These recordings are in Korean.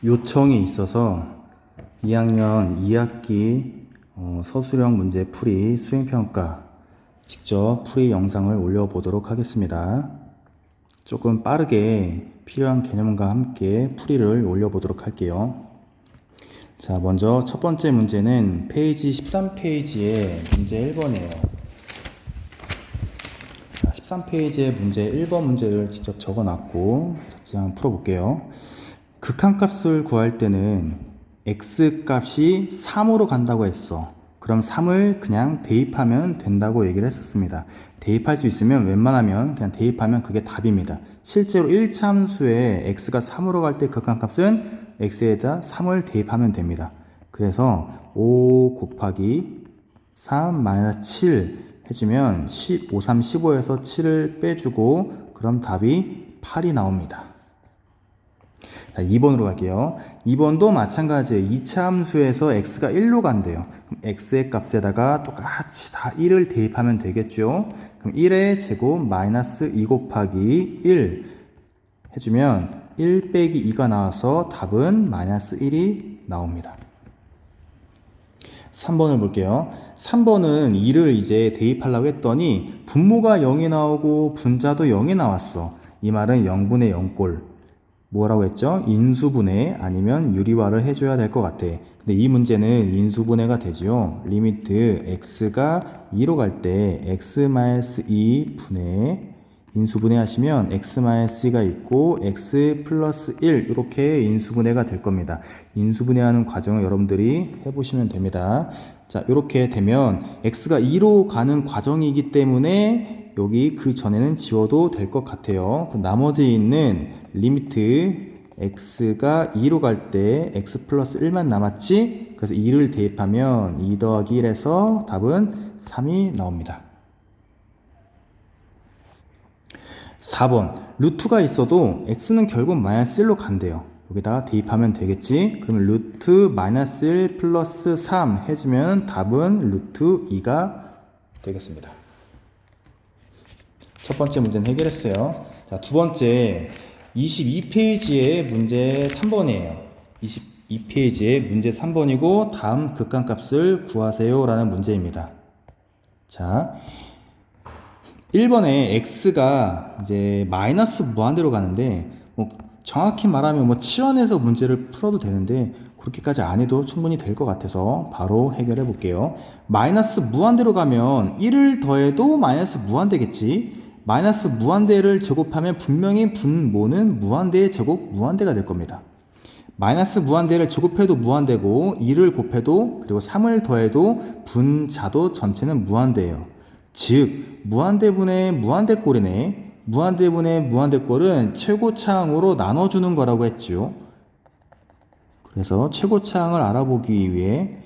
요청이 있어서 2학년 2학기 서술형 문제 풀이 수행평가 직접 풀이 영상을 올려보도록 하겠습니다. 조금 빠르게 필요한 개념과 함께 풀이를 올려보도록 할게요. 자, 먼저 첫 번째 문제는 페이지 13페이지의 문제 1번이에요. 자, 13페이지의 문제 1번 문제를 직접 적어놨고 같이 한번 풀어볼게요. 극한값을 구할 때는 x값이 3으로 간다고 했어. 그럼 3을 그냥 대입하면 된다고 얘기를 했었습니다. 대입할 수 있으면 웬만하면 그냥 대입하면 그게 답입니다. 실제로 1차 함수에 x가 3으로 갈 때 극한값은 x에다 3을 대입하면 됩니다. 그래서 5 곱하기 3 마이너스 7 해주면 5, 3, 15에서 7을 빼주고 그럼 답이 8이 나옵니다. 자, 2번으로 갈게요. 2번도 마찬가지예요. 2차 함수에서 x가 1로 간대요. 그럼 x의 값에다가 똑같이 다 1을 대입하면 되겠죠. 그럼 1의 제곱 마이너스 2 곱하기 1 해주면 1 빼기 2가 나와서 답은 마이너스 1이 나옵니다. 3번을 볼게요. 3번은 2를 이제 대입하려고 했더니 분모가 0이 나오고 분자도 0이 나왔어. 이 말은 0분의 0꼴. 뭐라고 했죠? 인수분해 아니면 유리화를 해줘야 될 것 같아. 근데 이 문제는 인수분해가 되죠. 리미트 x가 2로 갈 때 x-2 분해 인수분해 하시면 x-2가 있고 x 플러스 1 이렇게 인수분해가 될 겁니다. 인수분해하는 과정을 여러분들이 해보시면 됩니다. 자, 이렇게 되면 x가 2로 가는 과정이기 때문에 여기 그 전에는 지워도 될 것 같아요. 그 나머지 있는 리미트 x가 2로 갈 때 x 플러스 1만 남았지? 그래서 2를 대입하면 2 더하기 1에서 답은 3이 나옵니다. 4번 루트가 있어도 x는 결국 마이너스 1로 간대요. 여기다가 대입하면 되겠지? 그러면 루트 마이너스 1 플러스 3 해주면 답은 루트 2가 되겠습니다. 첫 번째 문제는 해결했어요. 자, 두 번째 22페이지의 문제 3번이에요. 22페이지의 문제 3번이고 다음 극한값을 구하세요 라는 문제입니다. 자, 1번에 x가 이제 마이너스 무한대로 가는데 정확히 말하면 치환해서 문제를 풀어도 되는데 그렇게까지 안 해도 충분히 될 것 같아서 바로 해결해 볼게요. 마이너스 무한대로 가면 1을 더해도 마이너스 무한대겠지. 마이너스 무한대를 제곱하면 분명히 분모는 무한대의 제곱 무한대가 될 겁니다. 마이너스 무한대를 제곱해도 무한대고 2를 곱해도 그리고 3을 더해도 분자도 전체는 무한대예요. 즉 무한대분의 무한대꼴이네. 무한대분의 무한대꼴은 최고차항으로 나눠주는 거라고 했죠. 그래서 최고차항을 알아보기 위해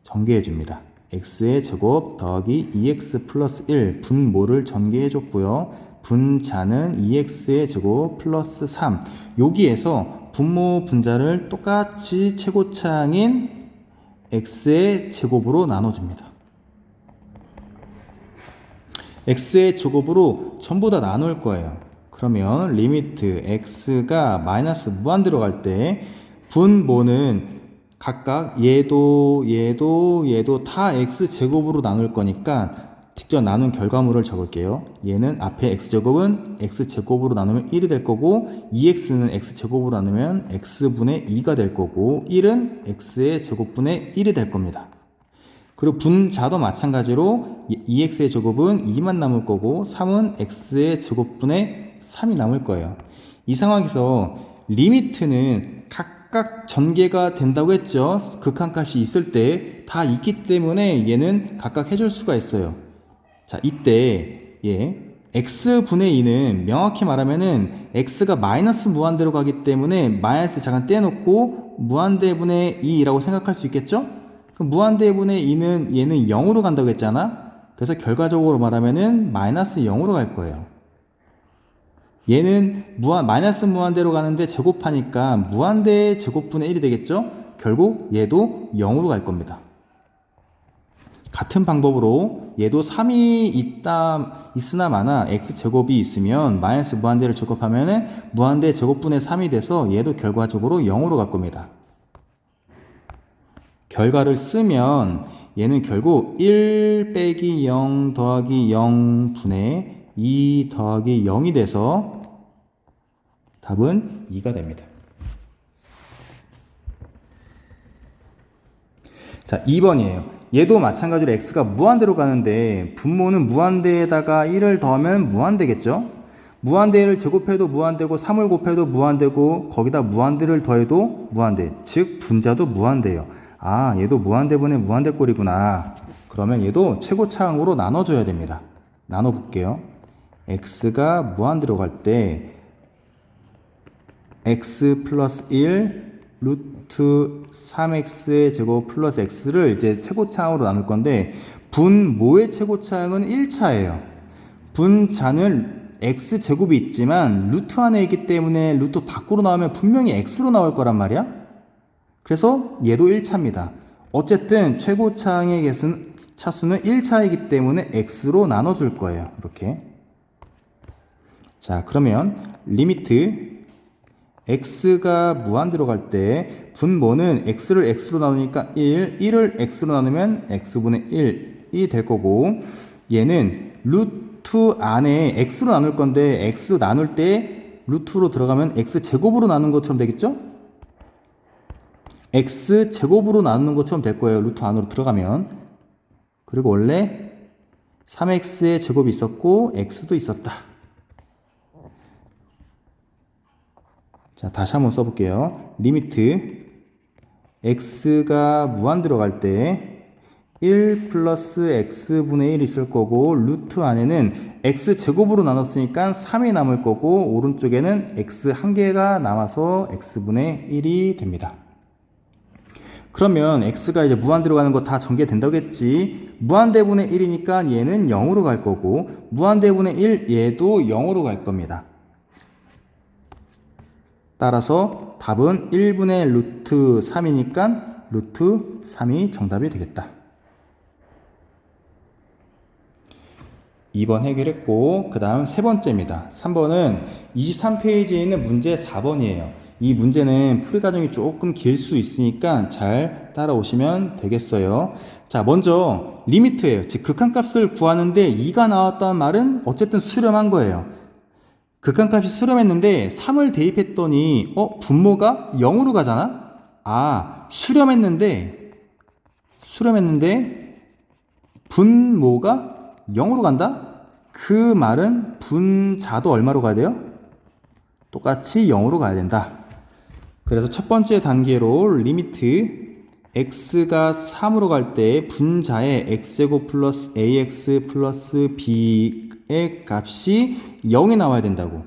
전개해 줍니다. x의 제곱 더하기 2x 플러스 1 분모를 전개해 줬고요. 분자는 2x의 제곱 플러스 3 여기에서 분모 분자를 똑같이 최고차항인 x의 제곱으로 나눠줍니다. x의 제곱으로 전부 다 나눌 거예요. 그러면 리미트 x가 마이너스 무한대로 갈 때 분모는 각각 얘도 다 x제곱으로 나눌 거니까 직접 나눈 결과물을 적을게요. 얘는 앞에 x제곱은 x제곱으로 나누면 1이 될 거고 2x는 x제곱으로 나누면 x분의 2가 될 거고 1은 x의 제곱분의 1이 될 겁니다. 그리고 분자도 마찬가지로 2x의 제곱은 2만 남을 거고 3은 x의 제곱분의 3이 남을 거예요. 이 상황에서 리미트는 각각 전개가 된다고 했죠. 극한값이 있을 때 다 있기 때문에 얘는 각각 해줄 수가 있어요. 자, 이때 x분의 2는 명확히 말하면은 x가 마이너스 무한대로 가기 때문에 마이너스 잠깐 떼놓고 무한대분의 2라고 생각할 수 있겠죠? 그럼 무한대분의 2는 얘는 0으로 간다고 했잖아. 그래서 결과적으로 말하면은 마이너스 0으로 갈 거예요. 얘는 마이너스 무한대로 가는데 제곱하니까 무한대의 제곱분의 1이 되겠죠? 결국 얘도 0으로 갈 겁니다. 같은 방법으로 얘도 3이 있으나 마나 x제곱이 있으면 마이너스 무한대를 제곱하면 무한대 제곱분의 3이 돼서 얘도 결과적으로 0으로 갈 겁니다. 결과를 쓰면 얘는 결국 1 빼기 0 더하기 0 분의 2 더하기 0이 돼서 답은 2가 됩니다. 자, 2번이에요. 얘도 마찬가지로 x가 무한대로 가는데 분모는 무한대에다가 1을 더하면 무한대겠죠? 무한대를 제곱해도 무한대고 3을 곱해도 무한대고 거기다 무한대를 더해도 무한대. 즉 분자도 무한대예요. 아, 얘도 무한대분의 무한대꼴이구나. 그러면 얘도 최고차항으로 나눠줘야 됩니다. 나눠볼게요. x가 무한대로 갈 때 x 플러스 1 루트 3x의 제곱 플러스 x를 이제 최고차항으로 나눌 건데 분모의 최고차항은 1차예요. 분자는 x제곱이 있지만 루트 안에 있기 때문에 루트 밖으로 나오면 분명히 x로 나올 거란 말이야. 그래서 얘도 1차입니다. 어쨌든 최고차항의 차수는 1차이기 때문에 x로 나눠줄 거예요. 이렇게. 자, 그러면 리미트 x가 무한대로 갈 때 분모는 x를 x로 나누니까 1을 x로 나누면 x분의 1이 될 거고 얘는 루트 안에 x로 나눌 건데 x로 나눌 때 루트로 들어가면 x제곱으로 나누는 것처럼 되겠죠? x제곱으로 나누는 것처럼 될 거예요. 루트 안으로 들어가면. 그리고 원래 3x의 제곱이 있었고 x도 있었다. 자, 다시 한번 써볼게요. 리미트 x가 무한대로 갈 때 1 플러스 x분의 1 있을 거고 루트 안에는 x제곱으로 나눴으니까 3이 남을 거고 오른쪽에는 x 한 개가 남아서 x분의 1이 됩니다. 그러면 x가 이제 무한대로 가는 거 다 전개된다고 했지. 무한대분의 1이니까 얘는 0으로 갈 거고 무한대분의 1 얘도 0으로 갈 겁니다. 따라서 답은 1분의 루트 3이니까 루트 3이 정답이 되겠다. 2번 해결했고 그 다음 세 번째입니다. 3번은 23페이지에 있는 문제 4번이에요. 이 문제는 풀이 과정이 조금 길 수 있으니까 잘 따라오시면 되겠어요. 자, 먼저 리미트예요. 즉 극한값을 구하는데 2가 나왔다는 말은 어쨌든 수렴한 거예요. 극한값이 수렴했는데 3을 대입했더니 분모가 0으로 가잖아? 아, 수렴했는데 분모가 0으로 간다? 그 말은 분자도 얼마로 가야 돼요? 똑같이 0으로 가야 된다. 그래서 첫 번째 단계로 리미트 x가 3으로 갈 때 분자의 x제곱 플러스 ax 플러스 b의 값이 0이 나와야 된다고.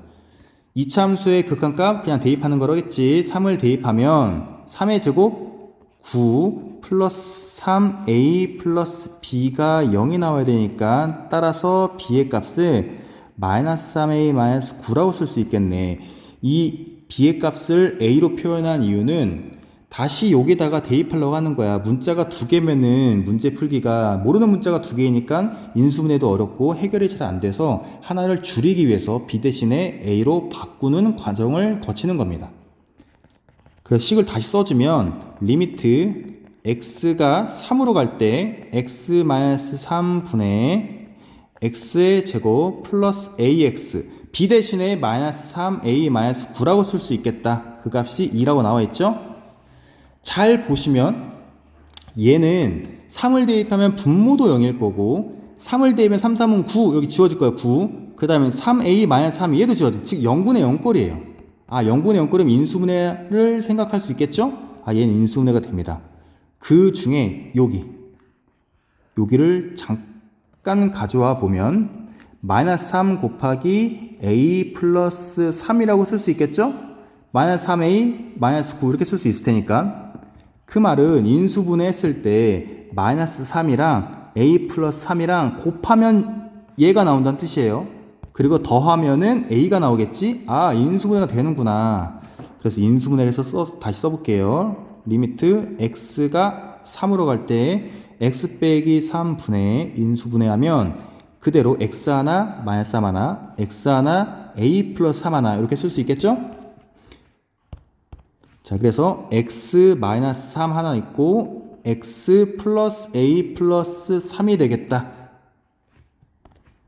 이차함수의 극한값 그냥 대입하는 거라겠지. 3을 대입하면 3의 제곱 9 플러스 3a 플러스 b가 0이 나와야 되니까 따라서 b의 값을 마이너스 3a 마이너스 9라고 쓸 수 있겠네. 이 b의 값을 a로 표현한 이유는 다시 여기다가 대입하려고 하는 거야. 문자가 두 개면은 문제 풀기가 모르는 문자가 두 개이니까 인수분해도 어렵고 해결이 잘 안 돼서 하나를 줄이기 위해서 b 대신에 a로 바꾸는 과정을 거치는 겁니다. 그래서 식을 다시 써주면 리미트 x가 3으로 갈 때 x-3분의 x의 제곱 플러스 ax b 대신에 마이너스 3a 마이너스 9라고 쓸 수 있겠다. 그 값이 2라고 나와 있죠? 잘 보시면 얘는 3을 대입하면 분모도 0일 거고 3을 대입하면 3, 3은 9 여기 지워질 거예요. 9. 그 다음에 3a-3 얘도 지워져. 즉 0분의 0꼴이에요. 아 0분의 0꼴이면 인수분해를 생각할 수 있겠죠? 아 얘는 인수분해가 됩니다. 그 중에 여기를 잠깐 가져와 보면 마이너스 3 곱하기 a 플러스 3이라고 쓸 수 있겠죠? 마이너스 3a 마이너스 9 이렇게 쓸 수 있을 테니까 그 말은 인수분해 했을 때 마이너스 3이랑 a 플러스 3이랑 곱하면 얘가 나온다는 뜻이에요. 그리고 더하면은 a가 나오겠지? 아 인수분해가 되는구나. 그래서 인수분해를 해서 다시 써볼게요. 리미트 x가 3으로 갈 때 x 빼기 3분의 인수분해하면 그대로 x 하나 마이너스 3 하나, x 하나 a 플러스 3 하나 이렇게 쓸 수 있겠죠? 자, 그래서 x 마이너스 3 하나 있고 x 플러스 a 플러스 3이 되겠다.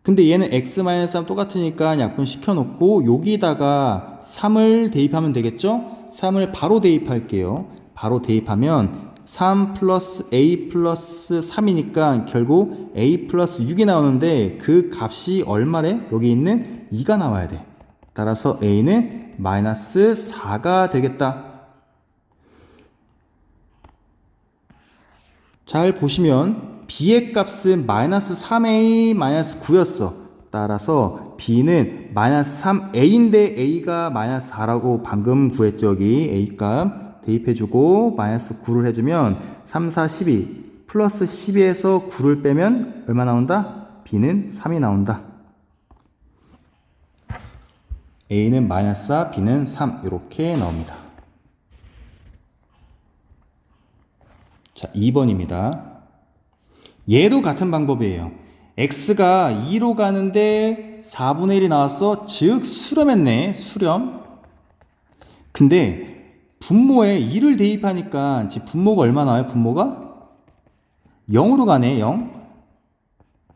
근데 얘는 x 마이너스 3 똑같으니까 약분 시켜놓고 여기다가 3을 대입하면 되겠죠? 3을 바로 대입할게요. 바로 대입하면 3 플러스 a 플러스 3이니까 결국 a 플러스 6이 나오는데 그 값이 얼마래? 여기 있는 2가 나와야 돼. 따라서 a는 마이너스 4가 되겠다. 잘 보시면 b의 값은 마이너스 3a 마이너스 9였어. 따라서 b는 마이너스 3a인데 a가 마이너스 4라고 방금 구했죠. 여기 a 값 대입해주고 마이너스 9를 해주면 3, 4, 12 플러스 12에서 9를 빼면 얼마 나온다? b는 3이 나온다. a는 마이너스 4, b는 3 이렇게 나옵니다. 자, 2번입니다. 얘도 같은 방법이에요. x가 2로 가는데 4분의 1이 나왔어. 즉 수렴했네. 수렴. 근데 분모에 2를 대입하니까 지금 분모가 얼마 나와요? 분모가 0으로 가네. 0.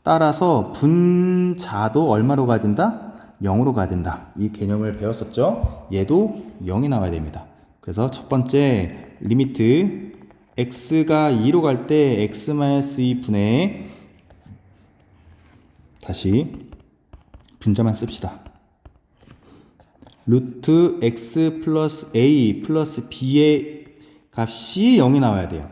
따라서 분자도 얼마로 가야 된다? 0으로 가야 된다. 이 개념을 배웠었죠? 얘도 0이 나와야 됩니다. 그래서 첫 번째 리미트 x가 2로 갈 때 x-2분의 다시 분자만 씁시다. 루트 x 플러스 a 플러스 b의 값이 0이 나와야 돼요.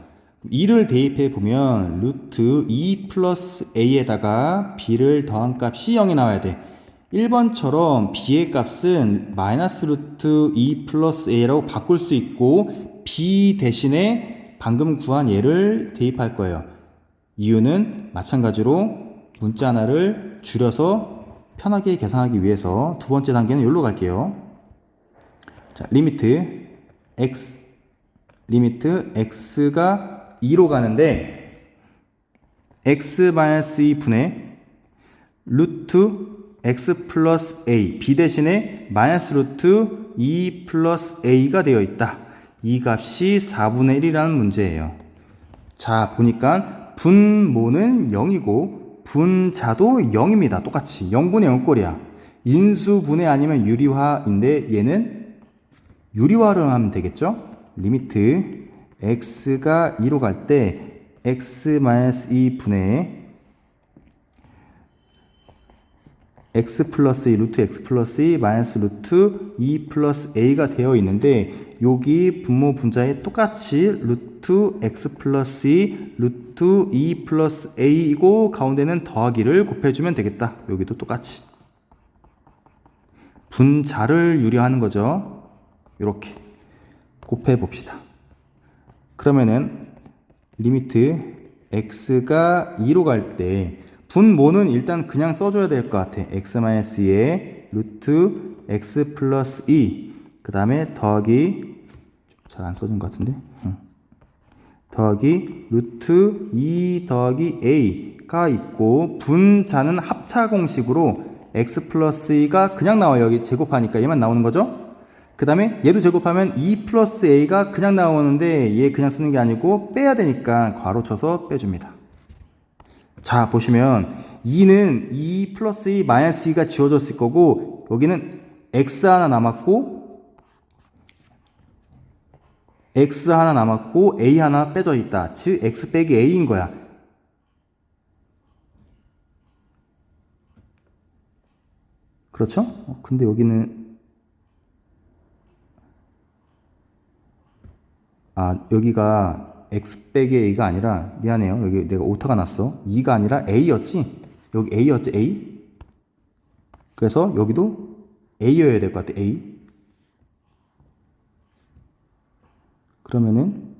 2를 대입해 보면 루트 2 플러스 a에다가 b를 더한 값이 0이 나와야 돼. 1번처럼 b의 값은 마이너스 루트 2 플러스 a라고 바꿀 수 있고 b 대신에 방금 구한 얘를 대입할 거예요. 이유는 마찬가지로 문자 하나를 줄여서 편하게 계산하기 위해서 두 번째 단계는 여기로 갈게요. 자, 리미트 x가 2로 가는데 x-2분의 루트 x 플러스 a b 대신에 마이너스 루트 2 플러스 a가 되어 있다. 이 값이 4분의 1이라는 문제예요. 자, 보니까 분모는 0이고 분자도 0입니다. 똑같이 0분의 0꼴이야. 인수분해 아니면 유리화인데 얘는 유리화를 하면 되겠죠? 리미트 x가 2로 갈 때 x-2분의 x 플러스 2 루트 x 플러스 2 마이너스 루트 2 플러스 a가 되어 있는데 여기 분모 분자에 똑같이 루트 x 플러스 2 루트 2 플러스 a이고 가운데는 더하기를 곱해주면 되겠다. 여기도 똑같이 분자를 유리하는 거죠. 이렇게 곱해 봅시다. 그러면은 리미트 x가 2로 갈 때 분모는 일단 그냥 써줘야 될 것 같아. x-2에 루트 x 플러스 2 그 다음에 더하기 잘 안 써진 것 같은데 더하기 루트 2 더하기 a가 있고 분자는 합차 공식으로 x 플러스 2가 그냥 나와요. 여기 제곱하니까 얘만 나오는 거죠. 그 다음에 얘도 제곱하면 2 플러스 a가 그냥 나오는데 얘 그냥 쓰는 게 아니고 빼야 되니까 괄호 쳐서 빼줍니다. 자, 보시면 2는 2 플러스 2 마이너스 2가 지워졌을 거고 여기는 x 하나 남았고 x 하나 남았고 a 하나 빼져 있다. 즉 x 빼기 a인 거야. 그렇죠? 근데 여기는 여기가 x 빼기 a가 아니라 미안해요. 여기 내가 오타가 났어. 2가 아니라 a였지? 여기 a였지? a? 그래서 여기도 a여야 될 것 같아. a. 그러면은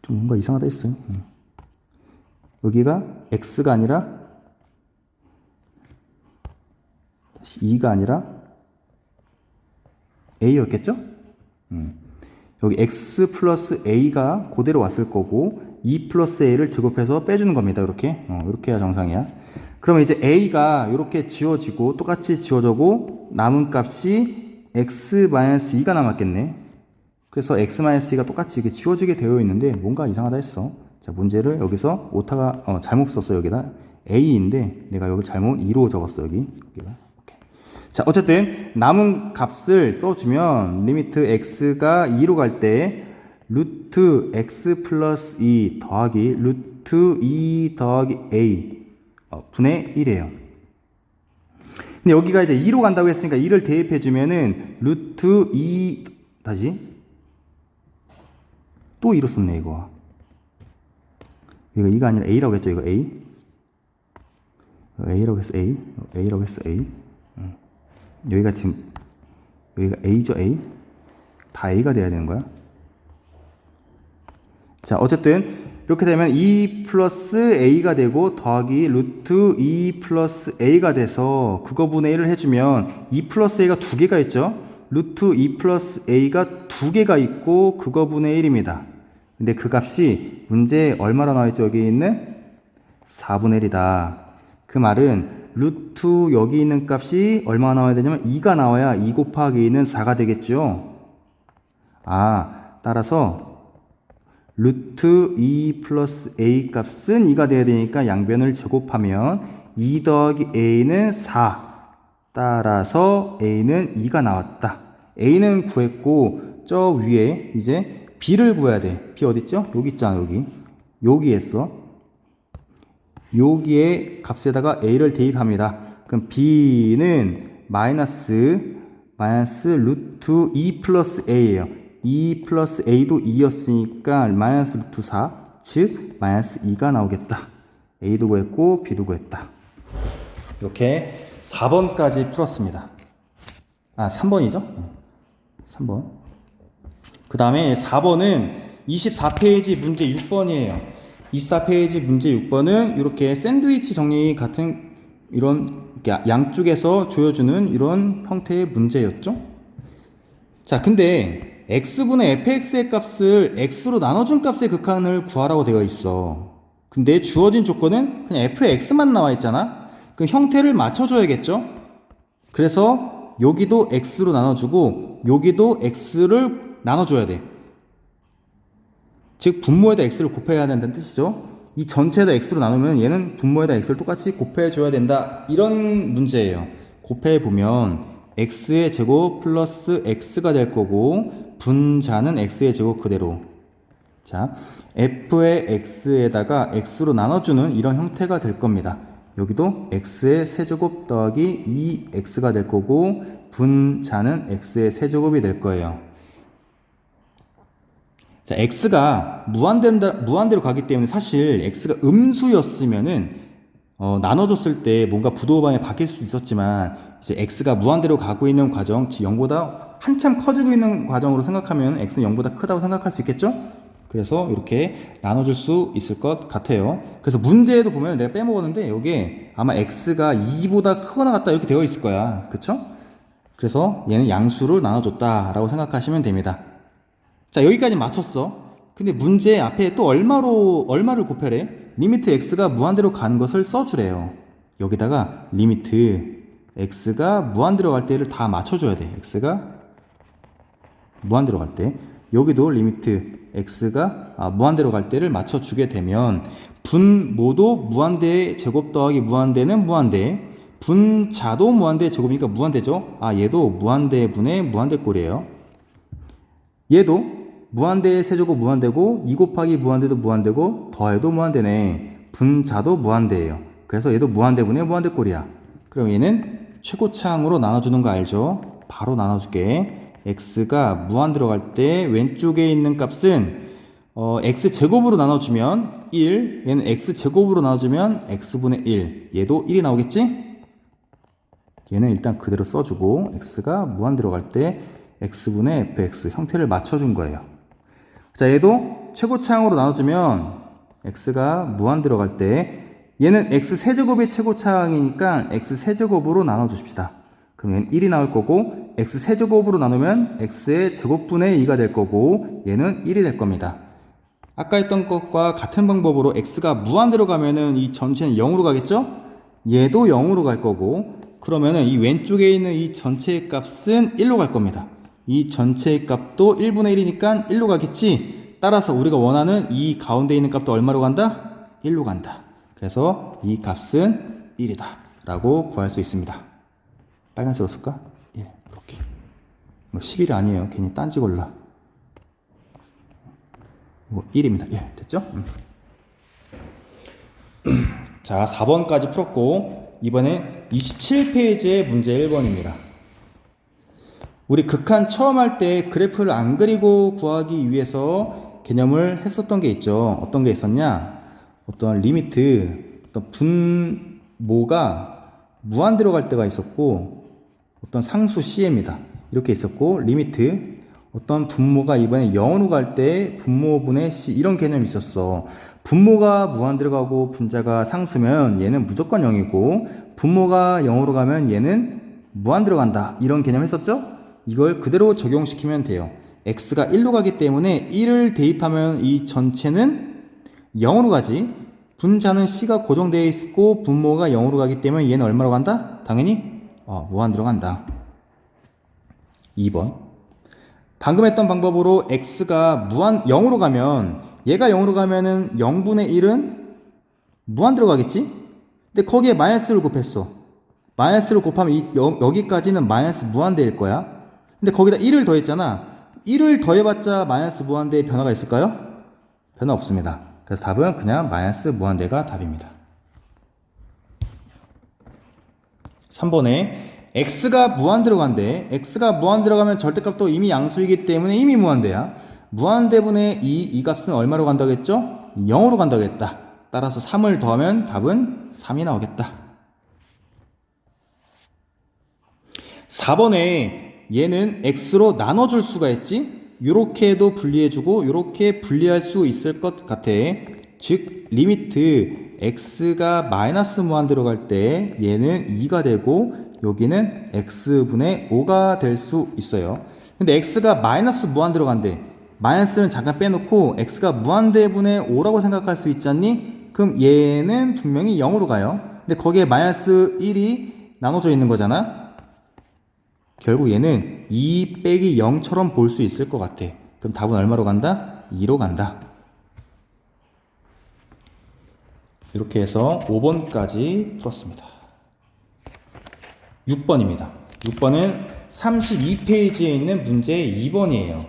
좀 뭔가 이상하다 했어요. 여기가 x가 아니라 다시 2가 아니라 a였겠죠? 여기 x 플러스 a가 그대로 왔을 거고 2 플러스 a를 제곱해서 빼주는 겁니다. 이렇게 이렇게 해야 정상이야. 그러면 이제 a가 이렇게 지워지고 똑같이 지워져고 남은 값이 x-2가 남았겠네. 그래서 x-2가 똑같이 이렇게 지워지게 되어 있는데 뭔가 이상하다 했어. 자, 문제를 여기서 오타가 잘못 썼어. 여기다 a인데 내가 여기 잘못 2로 적었어. 여기가. 오케이. 자, 어쨌든 남은 값을 써주면 리미트 x가 2로 갈 때 루트 x 플러스 2 더하기 루트 2 더하기 a 분의 1이에요. 근데 여기가 이제 2로 간다고 했으니까 2를 대입해주면은 루트 2 다시 또 2로 썼네. 이거 2가 아니라 a라고 했죠. 이거 a라고 했어. a라고 했어. a 여기가 지금 여기가 a죠. a 다 a가 돼야 되는 거야. 자, 어쨌든 이렇게 되면 2 플러스 a가 되고 더하기 루트 2 플러스 a가 돼서 그거분의 1을 해주면 2 플러스 a가 두 개가 있죠. 루트 2 플러스 a가 두 개가 있고 그거분의 1입니다. 근데 그 값이 문제에 얼마나 나와있죠? 여기 있는 4분의 1이다. 그 말은 루트 여기 있는 값이 얼마나 나와야 되냐면 2가 나와야 2 곱하기 2는 4가 되겠죠. 따라서 루트 2 플러스 a 값은 2가 돼야 되니까 양변을 제곱하면 2 더하기 a는 4. 따라서 a는 2가 나왔다. a는 구했고 저 위에 이제 b를 구해야 돼. b 어딨죠? 여기 있잖아. 여기 했어. 여기에 값에다가 a를 대입합니다. 그럼 b는 마이너스 루트 2 플러스 a예요. 2 플러스 a도 2였으니까 마이너스 루트 4, 즉 마이너스 2가 나오겠다. a도 구했고 b도 구했다. 이렇게 4번까지 풀었습니다. 3번이죠? 3번. 그 다음에 4번은 24페이지 문제 6번이에요. 24페이지 문제 6번은 이렇게 샌드위치 정리 같은 이런 양쪽에서 조여주는 이런 형태의 문제였죠. 자, 근데 x분의 fx의 값을 x로 나눠준 값의 극한을 구하라고 되어 있어. 근데 주어진 조건은 그냥 fx만 나와 있잖아. 그 형태를 맞춰줘야겠죠. 그래서 여기도 x로 나눠주고 여기도 x를 나눠줘야 돼. 즉 분모에다 x를 곱해야 된다는 뜻이죠. 이 전체에다 x로 나누면 얘는 분모에다 x를 똑같이 곱해줘야 된다. 이런 문제예요. 곱해보면 x의 제곱 플러스 x가 될 거고 분자는 x의 제곱 그대로. 자, f의 x에다가 x로 나눠주는 이런 형태가 될 겁니다. 여기도 x의 세제곱 더하기 2x가 될 거고 분자는 x의 세제곱이 될 거예요. 자, x가 무한대로 가기 때문에 사실 x가 음수였으면은 나눠줬을 때 뭔가 부도방에 바뀔 수도 있었지만 이제 x가 무한대로 가고 있는 과정, 즉 0보다 한참 커지고 있는 과정으로 생각하면 x는 0보다 크다고 생각할 수 있겠죠? 그래서 이렇게 나눠줄 수 있을 것 같아요. 그래서 문제에도 보면 내가 빼먹었는데 여기에 아마 x가 2보다 크거나 같다 이렇게 되어 있을 거야. 그쵸? 그래서 얘는 양수를 나눠줬다라고 생각하시면 됩니다. 자, 여기까지 맞췄어. 근데 문제 앞에 또 얼마를 곱해래? 리미트 x가 무한대로 가는 것을 써주래요. 여기다가 리미트 x가 무한대로 갈 때를 다 맞춰줘야 돼. x가 무한대로 갈 때. 여기도 리미트 x가 무한대로 갈 때를 맞춰주게 되면 분모도 무한대의 제곱 더하기 무한대는 무한대, 분자도 무한대의 제곱이니까 무한대죠. 얘도 무한대분의 무한대꼴이에요. 얘도 무한대의 세제곱 무한대고 2 곱하기 무한대도 무한대고 더해도 무한대네. 분자도 무한대예요. 그래서 얘도 무한대분의 무한대꼴이야. 그럼 얘는 최고차항으로 나눠주는 거 알죠? 바로 나눠줄게. x가 무한대로 갈 때 왼쪽에 있는 값은 x제곱으로 나눠주면 1, 얘는 x제곱으로 나눠주면 x분의 1, 얘도 1이 나오겠지? 얘는 일단 그대로 써주고 x가 무한대로 갈 때 x분의 fx 형태를 맞춰준 거예요. 자, 얘도 최고차항으로 나눠주면 x가 무한대로 갈 때 얘는 x세제곱의 최고차항이니까 x세제곱으로 나눠주십시다. 그럼 얘는 1이 나올 거고 x 세제곱으로 나누면 x의 제곱분의 2가 될 거고 얘는 1이 될 겁니다. 아까 했던 것과 같은 방법으로 x가 무한대로 가면은 이 전체는 0으로 가겠죠? 얘도 0으로 갈 거고 그러면은 이 왼쪽에 있는 이 전체의 값은 1로 갈 겁니다. 이 전체의 값도 1분의 1이니까 1로 가겠지? 따라서 우리가 원하는 이 가운데 있는 값도 얼마로 간다? 1로 간다. 그래서 이 값은 1이다 라고 구할 수 있습니다. 빨간색으로 쓸까? 1 이렇게. 뭐 11이 아니에요. 괜히 딴지 골라. 1입니다. 1 됐죠? 자, 4번까지 풀었고 이번엔 27페이지의 문제 1번입니다. 우리 극한 처음 할 때 그래프를 안 그리고 구하기 위해서 개념을 했었던 게 있죠. 어떤 게 있었냐? 어떤 리미트, 어떤 분모가 무한대로 갈 때가 있었고 어떤 상수 C입니다. 이렇게 있었고 리미트 어떤 분모가 이번에 0으로 갈 때 분모분의 C 이런 개념이 있었어. 분모가 무한대로 가고 분자가 상수면 얘는 무조건 0이고 분모가 0으로 가면 얘는 무한대로 간다. 이런 개념 했었죠? 이걸 그대로 적용시키면 돼요. x가 1로 가기 때문에 1을 대입하면 이 전체는 0으로 가지. 분자는 C가 고정되어 있고 분모가 0으로 가기 때문에 얘는 얼마로 간다? 당연히 무한대로 간다. 2번 방금 했던 방법으로 x가 0으로 가면 얘가 0으로 가면은 0분의 1은 무한대로 가겠지? 근데 거기에 마이너스를 곱했어. 마이너스를 곱하면 여기까지는 마이너스 무한대일 거야. 근데 거기다 1을 더했잖아. 1을 더해봤자 마이너스 무한대의 변화가 있을까요? 변화 없습니다. 그래서 답은 그냥 마이너스 무한대가 답입니다. 3번에 x가 무한대로 간대. x가 무한대로 가면 절대값도 이미 양수이기 때문에 이미 무한대야. 무한대분의 이 값은 얼마로 간다고 했죠? 0으로 간다고 했다. 따라서 3을 더하면 답은 3이 나오겠다. 4번에 얘는 x로 나눠줄 수가 있지? 요렇게도 분리해주고 요렇게 분리할 수 있을 것 같아. 즉 리미트 x가 마이너스 무한대로 갈 때 얘는 2가 되고 여기는 x분의 5가 될 수 있어요. 근데 x가 마이너스 무한대로 간대. 마이너스는 잠깐 빼놓고 x가 무한대분의 5라고 생각할 수 있지 않니? 그럼 얘는 분명히 0으로 가요. 근데 거기에 마이너스 1이 나눠져 있는 거잖아. 결국 얘는 2 빼기 0처럼 볼 수 있을 것 같아. 그럼 답은 얼마로 간다? 2로 간다. 이렇게 해서 5번까지 풀었습니다. 6번입니다. 6번은 32페이지에 있는 문제 2번이에요.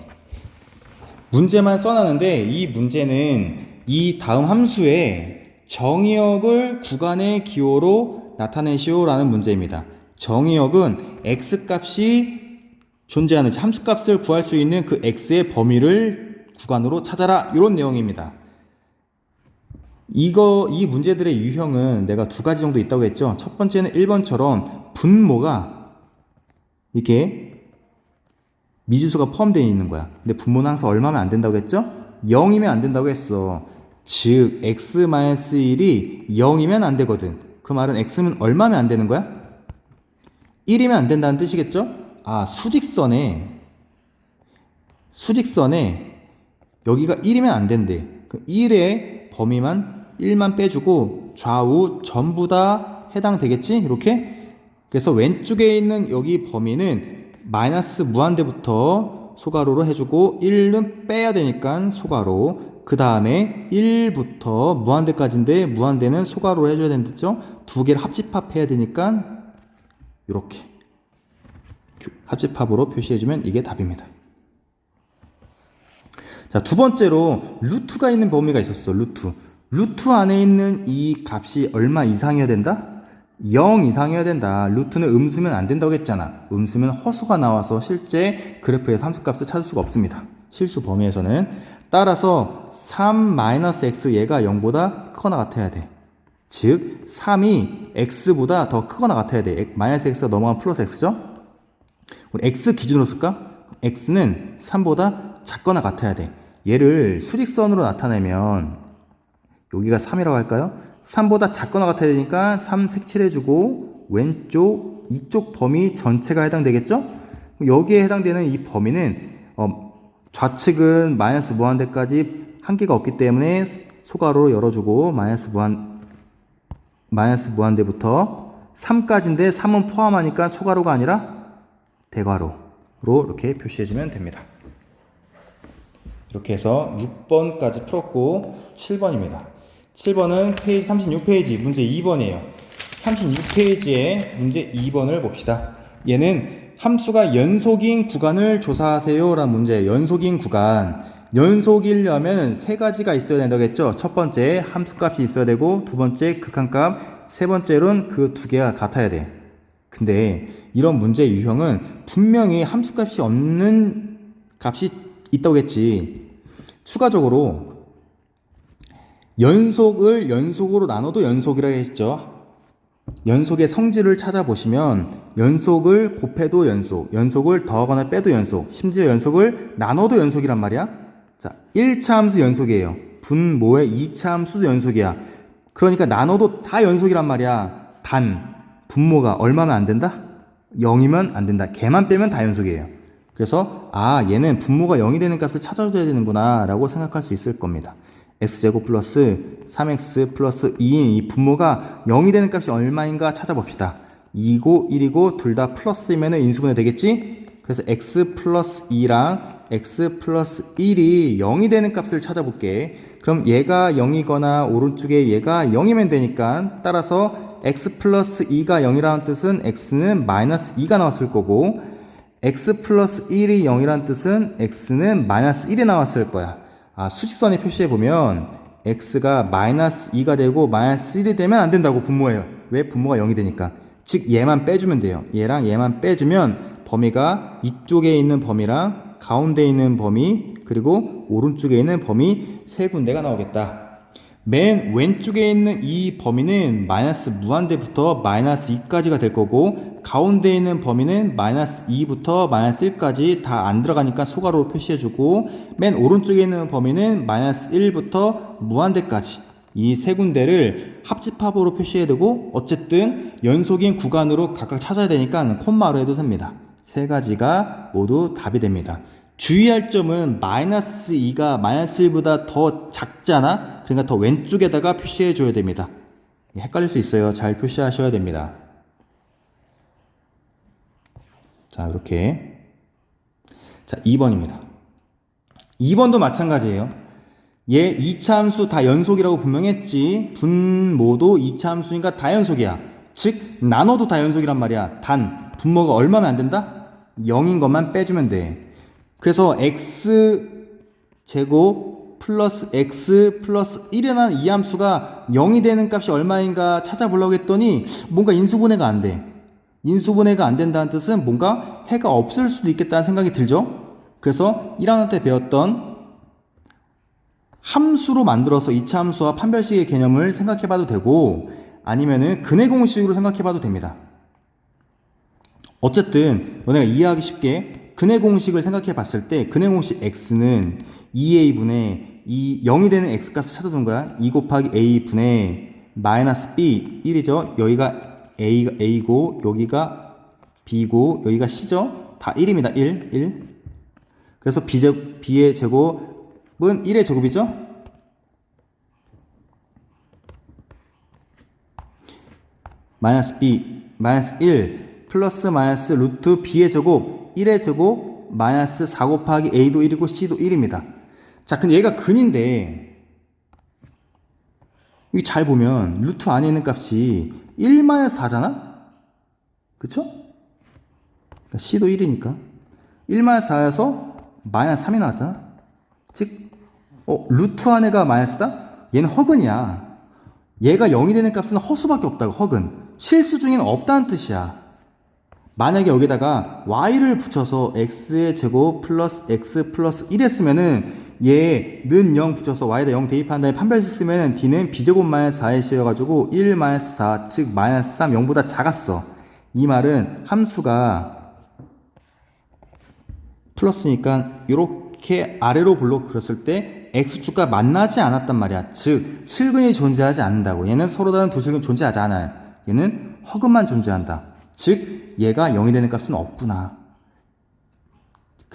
문제만 써놨는데 이 문제는 이 다음 함수의 정의역을 구간의 기호로 나타내시오 라는 문제입니다. 정의역은 x값이 존재하는 함수값을 구할 수 있는 그 x의 범위를 구간으로 찾아라 이런 내용입니다. 이 문제들의 유형은 내가 두 가지 정도 있다고 했죠. 첫 번째는 1번처럼 분모가 이렇게 미지수가 포함되어 있는 거야. 근데 분모는 항상 얼마면 안 된다고 했죠? 0이면 안 된다고 했어. 즉 x-1이 0이면 안 되거든. 그 말은 x는 얼마면 안 되는 거야? 1이면 안 된다는 뜻이겠죠? 수직선에 여기가 1이면 안 된대. 그 1의 범위만 1만 빼주고 좌우 전부 다 해당되겠지? 이렇게. 그래서 왼쪽에 있는 여기 범위는 마이너스 무한대부터 소괄호로 해주고 1은 빼야 되니까 소괄호. 그 다음에 1부터 무한대까지인데 무한대는 소괄호로 해줘야 된댔죠? 두 개를 합집합해야 되니까 이렇게 합집합으로 표시해주면 이게 답입니다. 자, 두 번째로 루트가 있는 범위가 있었어. 루트 안에 있는 이 값이 얼마 이상이어야 된다? 0 이상이어야 된다. 루트는 음수면 안 된다고 했잖아. 음수면 허수가 나와서 실제 그래프의 함수값을 찾을 수가 없습니다. 실수 범위에서는. 따라서 3-x 얘가 0보다 크거나 같아야 돼. 즉 3이 x보다 더 크거나 같아야 돼. 마이너스 x가 넘어가면 플러스 x죠? 우리 x 기준으로 쓸까? x는 3보다 작거나 같아야 돼. 얘를 수직선으로 나타내면 여기가 3이라고 할까요? 3보다 작거나 같아야 되니까 3 색칠해주고 왼쪽 이쪽 범위 전체가 해당되겠죠? 여기에 해당되는 이 범위는 좌측은 마이너스 무한대까지 한계가 없기 때문에 소괄호로 열어주고 마이너스 무한대부터 3까지인데 3은 포함하니까 소괄호가 아니라 대괄호로 이렇게 표시해주면 됩니다. 이렇게 해서 6번까지 풀었고 7번입니다. 7번은 페이지 36페이지 문제 2번이에요. 36페이지에 문제 2번을 봅시다. 얘는 함수가 연속인 구간을 조사하세요 라는 문제예요. 연속인 구간. 연속이려면 세 가지가 있어야 된다겠죠. 첫 번째 함수값이 있어야 되고, 두 번째 극한값, 세 번째로는 그 두 개가 같아야 돼. 근데 이런 문제 유형은 분명히 함수값이 없는 값이 있다고 했지. 추가적으로 연속을 연속으로 나눠도 연속이라고 했죠. 연속의 성질을 찾아보시면 연속을 곱해도 연속, 연속을 더하거나 빼도 연속, 심지어 연속을 나눠도 연속이란 말이야. 자, 1차 함수 연속이에요. 분모의 2차 함수도 연속이야. 그러니까 나눠도 다 연속이란 말이야. 단 분모가 얼마면 안 된다? 0이면 안 된다. 걔만 빼면 다 연속이에요. 그래서 얘는 분모가 0이 되는 값을 찾아줘야 되는구나 라고 생각할 수 있을 겁니다. x제곱 플러스 3x 플러스 2인 이 분모가 0이 되는 값이 얼마인가 찾아봅시다. 2고 1이고 둘 다 플러스이면 인수분해 되겠지? 그래서 x 플러스 2랑 x 플러스 1이 0이 되는 값을 찾아볼게. 그럼 얘가 0이거나 오른쪽에 얘가 0이면 되니까 따라서 x 플러스 2가 0이라는 뜻은 x는 마이너스 2가 나왔을 거고, x 플러스 1이 0이라는 뜻은 x는 마이너스 1이 나왔을 거야. 수직선에 표시해보면 x가 마이너스 2가 되고 마이너스 1이 되면 안 된다고 분모예요. 왜? 분모가 0이 되니까. 즉 얘만 빼주면 돼요. 얘랑 얘만 빼주면 범위가 이쪽에 있는 범위랑 가운데 있는 범위 그리고 오른쪽에 있는 범위 세 군데가 나오겠다. 맨 왼쪽에 있는 이 범위는 마이너스 무한대부터 마이너스 2까지가 될 거고, 가운데 있는 범위는 마이너스 2부터 마이너스 1까지 다 안 들어가니까 소괄호로 표시해주고, 맨 오른쪽에 있는 범위는 마이너스 1부터 무한대까지 이 세 군데를 합집합으로 표시해야 되고, 어쨌든 연속인 구간으로 각각 찾아야 되니까 콤마로 해도 됩니다. 세 가지가 모두 답이 됩니다. 주의할 점은 마이너스 2가 마이너스 1보다 더 작잖아. 그러니까 더 왼쪽에다가 표시해 줘야 됩니다. 헷갈릴 수 있어요. 잘 표시하셔야 됩니다. 자, 이렇게. 자, 2번입니다. 2번도 마찬가지예요. 얘 2차 함수 다 연속이라고 분명했지. 분모도 2차 함수니까 다 연속이야. 즉 나눠도 다 연속이란 말이야. 단 분모가 얼마면 안 된다? 0인 것만 빼주면 돼. 그래서 x제곱 플러스 x 플러스 1이라는 이 함수가 0이 되는 값이 얼마인가 찾아보려고 했더니 뭔가 인수분해가 안 돼. 인수분해가 안 된다는 뜻은 뭔가 해가 없을 수도 있겠다는 생각이 들죠. 그래서 1학년 때 배웠던 함수로 만들어서 2차 함수와 판별식의 개념을 생각해봐도 되고, 아니면은 근해 공식으로 생각해봐도 됩니다. 어쨌든 너네가 이해하기 쉽게 근해 공식을 생각해 봤을 때 근해 공식 x는 2a분의 0이 되는 x 값을 찾아둔 거야. 2 곱하기 a분의 마이너스 b 1이죠. 여기가 a고 여기가 b고 여기가 c죠. 다 1입니다. 1. 그래서 b의 제곱은 1의 제곱이죠. 마이너스 b 마이너스 1 플러스 마이너스 루트 b의 제곱 1의 제곱 마이너스 4 곱하기 a도 1이고 c도 1입니다. 자, 근데 얘가 근인데 여기 잘 보면 루트 안에 있는 값이 1 마이너스 4잖아? 그쵸? 그러니까 c도 1이니까 1 마이너스 4에서 마이너스 3이 나왔잖아? 즉 루트 안에가 마이너스다? 얘는 허근이야. 얘가 0이 되는 값은 허수밖에 없다고. 허근. 실수 중에는 없다는 뜻이야. 만약에 여기다가 y를 붙여서 x의 제곱 플러스 x 플러스 1 했으면은 얘는 0 붙여서 y에다 0 대입한 다음에 판별식 쓰면은 d는 b제곱 마이너스 4에 씌어가지고 1 마이너스 4, 즉 마이너스 3, 0보다 작았어. 이 말은 함수가 플러스니까 이렇게 아래로 블록 그렸을 때 x축과 만나지 않았단 말이야. 즉 실근이 존재하지 않는다고. 얘는 서로 다른 두 실근 존재하지 않아요. 얘는 허근만 존재한다. 즉 얘가 0이 되는 값은 없구나.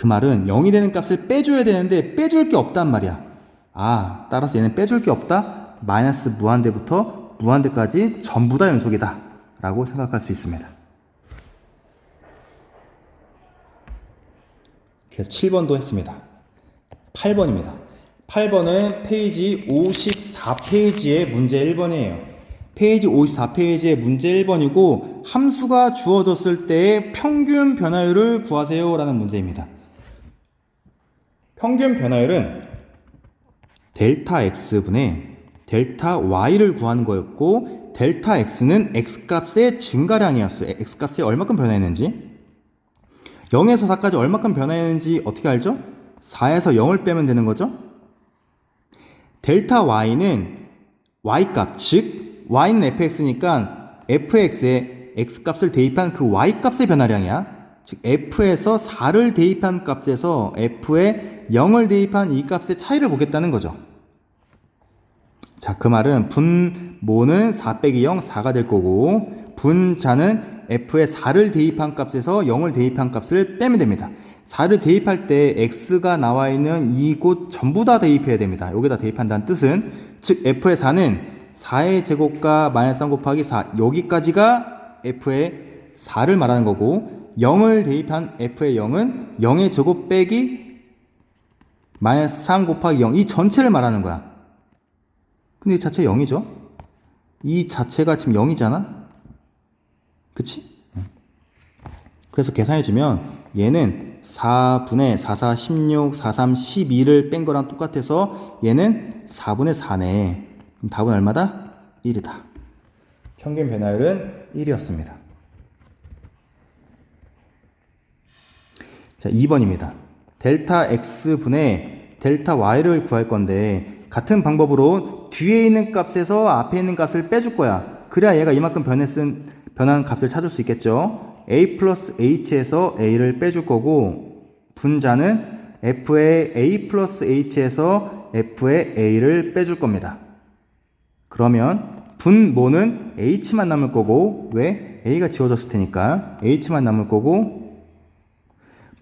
그 말은 0이 되는 값을 빼줘야 되는데 빼줄 게 없단 말이야. 아, 따라서 얘는 빼줄 게 없다. 마이너스 무한대부터 무한대까지 전부 다 연속이다 라고 생각할 수 있습니다. 그래서 7번도 했습니다. 8번입니다. 8번은 페이지 54페이지의 문제 1번이에요. 페이지 54페이지의 문제 1번이고 함수가 주어졌을 때의 평균 변화율을 구하세요 라는 문제입니다. 평균 변화율은 델타 x분의 델타 y를 구하는 거였고 델타 x는 x값의 증가량이었어요. x값이 얼마큼 변화했는지 0에서 4까지 얼마큼 변화했는지 어떻게 알죠? 4에서 0을 빼면 되는 거죠. 델타 y는 y값, 즉 y는 fx니까 fx에 x값을 대입한 그 y값의 변화량이야. 즉 f에서 4를 대입한 값에서 f에 0을 대입한 이 값의 차이를 보겠다는 거죠. 자, 그 말은 분모는 4 빼기 0, 4가 될 거고 분자는 f에 4를 대입한 값에서 0을 대입한 값을 빼면 됩니다. 4를 대입할 때 x가 나와 있는 이곳 전부 다 대입해야 됩니다. 여기다 대입한다는 뜻은 즉 f의 4는 4의 제곱과 마이너스 3 곱하기 4 여기까지가 f의 4를 말하는 거고 0을 대입한 f의 0은 0의 제곱 빼기 마이너스 3 곱하기 0 이 전체를 말하는 거야. 근데 이 자체 0이죠? 이 자체가 지금 0이잖아? 그치? 그래서 계산해주면 얘는 4분의 4, 4, 16, 4, 3, 12를 뺀 거랑 똑같아서 얘는 4분의 4네. 그럼 답은 얼마다? 1이다. 평균 변화율은 1이었습니다. 자, 2번입니다. 델타 x분의 델타 y를 구할 건데 같은 방법으로 뒤에 있는 값에서 앞에 있는 값을 빼줄 거야. 그래야 얘가 이만큼 변한 값을 찾을 수 있겠죠. a 플러스 h에서 a를 빼줄 거고 분자는 f의 a 플러스 h에서 f의 a를 빼줄 겁니다. 그러면 분모는 h만 남을 거고 왜? a가 지워졌을 테니까 h만 남을 거고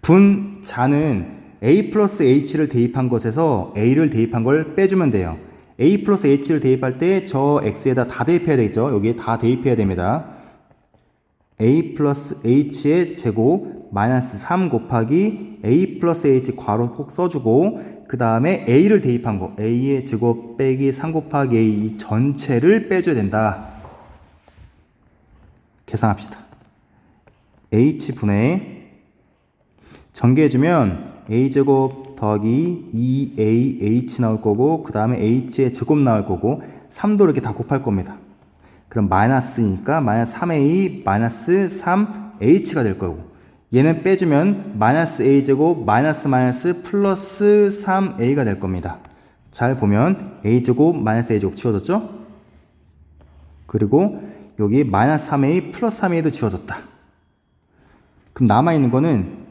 분자는 a 플러스 h를 대입한 것에서 a를 대입한 걸 빼주면 돼요. a 플러스 h를 대입할 때 저 x에다 다 대입해야 되겠죠. 여기에 다 대입해야 됩니다. a 플러스 h의 제곱 마이너스 3 곱하기 a 플러스 h 괄호 꼭 써주고 그 다음에 a를 대입한 거 a의 제곱 빼기 3 곱하기 a 이 전체를 빼줘야 된다. 계산합시다. h분의 전개해주면 a제곱 더하기 2ah 나올 거고 그 다음에 h의 제곱 나올 거고 3도 이렇게 다 곱할 겁니다. 그럼 마이너스니까 마이너스 3a 마이너스 3h가 될 거고 얘는 빼주면 마이너스 a제곱 마이너스 마이너스 플러스 3a가 될 겁니다. 잘 보면 a제곱 마이너스 a제곱 지워졌죠? 그리고 여기 마이너스 3a 플러스 3a도 지워졌다. 그럼 남아있는 거는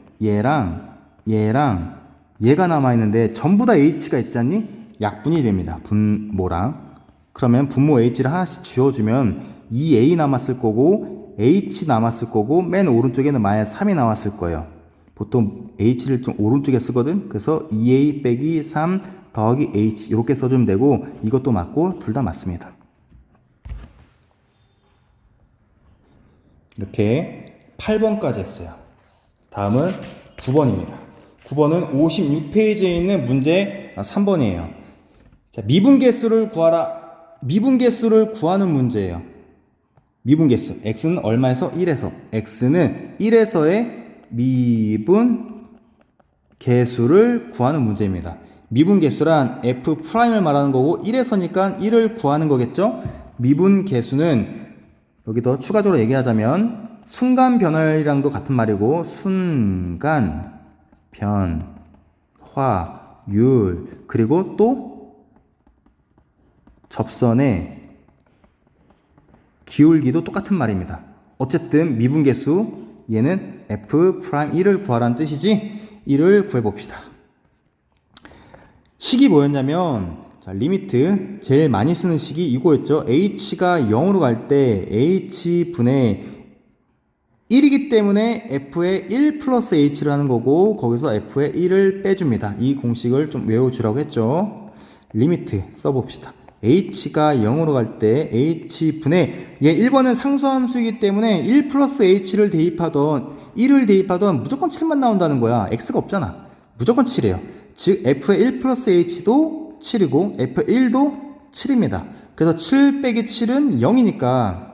얘랑 얘가 남아있는데 전부 다 h가 있지 않니? 약분이 됩니다. 분모랑. 그러면 분모 h를 하나씩 지워주면 2a 남았을 거고 h 남았을 거고 맨 오른쪽에는 마이너스 3이 나왔을 거예요. 보통 h를 좀 오른쪽에 쓰거든. 그래서 2a 빼기 3 더하기 h 이렇게 써주면 되고 이것도 맞고 둘 다 맞습니다. 이렇게 8번까지 했어요. 다음은 9번입니다. 9번은 56페이지에 있는 문제 3번이에요. 자, 미분계수를 구하라. 미분계수를 구하는 문제예요. 미분계수 x는 얼마에서 1에서 x는 1에서의 미분계수를 구하는 문제입니다. 미분계수란 f'을 말하는 거고 1에서니까 1을 구하는 거겠죠. 미분계수는 여기 더 추가적으로 얘기하자면 순간 변화율이랑도 같은 말이고 순간 변화율 그리고 또 접선의 기울기도 똑같은 말입니다. 어쨌든 미분계수 얘는 f'1을 구하라는 뜻이지 1을 구해봅시다. 식이 뭐였냐면 자, 리미트 제일 많이 쓰는 식이 이거였죠. h가 0으로 갈 때 h분의 1이기 때문에 f의 1 플러스 h를 하는 거고 거기서 f의 1을 빼줍니다. 이 공식을 좀 외워주라고 했죠. 리미트 써봅시다. h가 0으로 갈 때 h분의 얘 1번은 상수함수이기 때문에 1 플러스 h를 대입하던 1을 대입하던 무조건 7만 나온다는 거야. x가 없잖아. 무조건 7이에요. 즉 f의 1 플러스 h도 7이고 f의 1도 7입니다. 그래서 7 빼기 7은 0이니까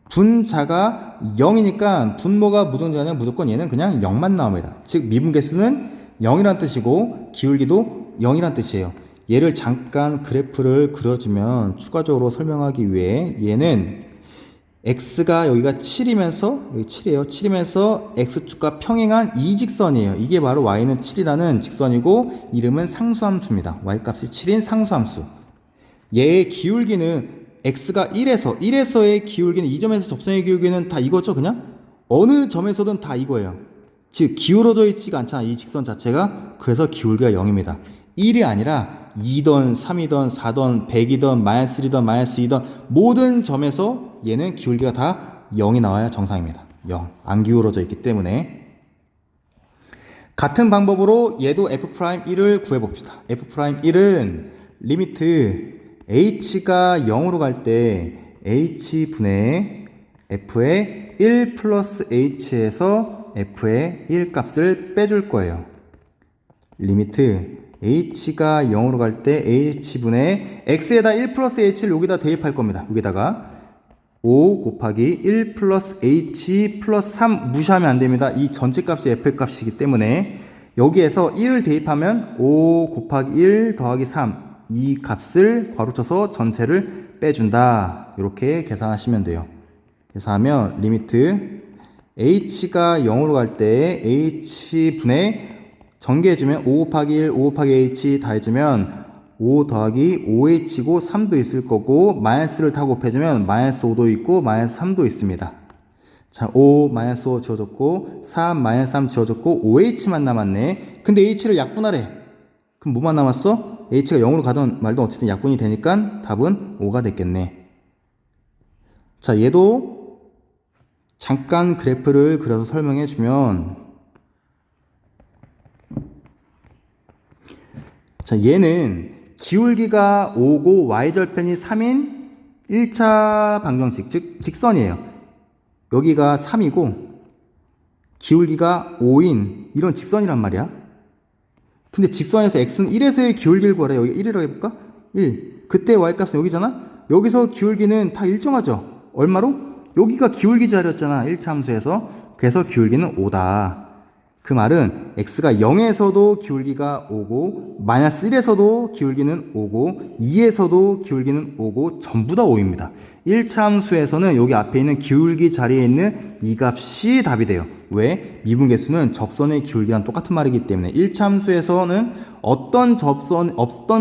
분자가 0이니까 분모가 무등자는 무조건 얘는 그냥 0만 나옵니다. 즉 미분계수는 0이란 뜻이고 기울기도 0이란 뜻이에요. 얘를 잠깐 그래프를 그려주면 추가적으로 설명하기 위해 얘는 x가 여기가 7이면서 여기 7이에요. 7이면서 x축과 평행한 이 직선이에요. 이게 바로 y는 7이라는 직선이고 이름은 상수함수입니다. y값이 7인 상수함수. 얘의 기울기는 x가 1에서의 기울기는 이 점에서 접선의 기울기는 다 이거죠. 그냥 어느 점에서든 다 이거예요. 즉 기울어져 있지가 않잖아 이 직선 자체가. 그래서 기울기가 0입니다 1이 아니라 2던 3이던 4던 100이던 마이너스 1이던 마이너스 2던 모든 점에서 얘는 기울기가 다 0이 나와야 정상입니다. 0. 안 기울어져 있기 때문에. 같은 방법으로 얘도 f'1을 구해봅시다. f'1은 리미트 h가 0으로 갈 때 h분의 f의 1 플러스 h에서 f의 1 값을 빼줄 거예요. 리미트 h가 0으로 갈 때 h분의 x에다 1 플러스 h를 여기다 대입할 겁니다. 여기다가 5 곱하기 1 플러스 h 플러스 3 무시하면 안 됩니다. 이 전체 값이 f의 값이기 때문에 여기에서 1을 대입하면 5 곱하기 1 더하기 3 이 값을 괄호쳐서 전체를 빼준다. 이렇게 계산하시면 돼요. 계산하면 리미트 h가 0으로 갈 때 h분의 전개해주면 5 곱하기 1, 5 곱하기 h 다 해주면 5 더하기 5h고 3도 있을 거고 마이너스를 다 곱해주면 마이너스 5도 있고 마이너스 3도 있습니다. 자, 5 마이너스 5 지워졌고 3 마이너스 3 지워졌고 5h만 남았네. 근데 h를 약분하래. 그럼 뭐만 남았어? h가 0으로 가든 말든 어쨌든 약분이 되니까 답은 5가 됐겠네. 자, 얘도 잠깐 그래프를 그려서 설명해 주면 자, 얘는 기울기가 5고 y절편이 3인 1차 방정식, 즉 직선이에요. 여기가 3이고 기울기가 5인 이런 직선이란 말이야. 근데 직선에서 x는 1에서의 기울기를 구하래. 여기 1이라고 해볼까? 1. 그때 y값은 여기잖아? 여기서 기울기는 다 일정하죠? 얼마로? 여기가 기울기 자리였잖아. 1차 함수에서. 그래서 기울기는 5다. 그 말은 x가 0에서도 기울기가 5고 마이너스 1에서도 기울기는 5고 2에서도 기울기는 5고 전부 다 5입니다. 1차 함수에서는 여기 앞에 있는 기울기 자리에 있는 이 값이 답이 돼요. 왜? 미분계수는 접선의 기울기랑 똑같은 말이기 때문에 1차 함수에서는 어떤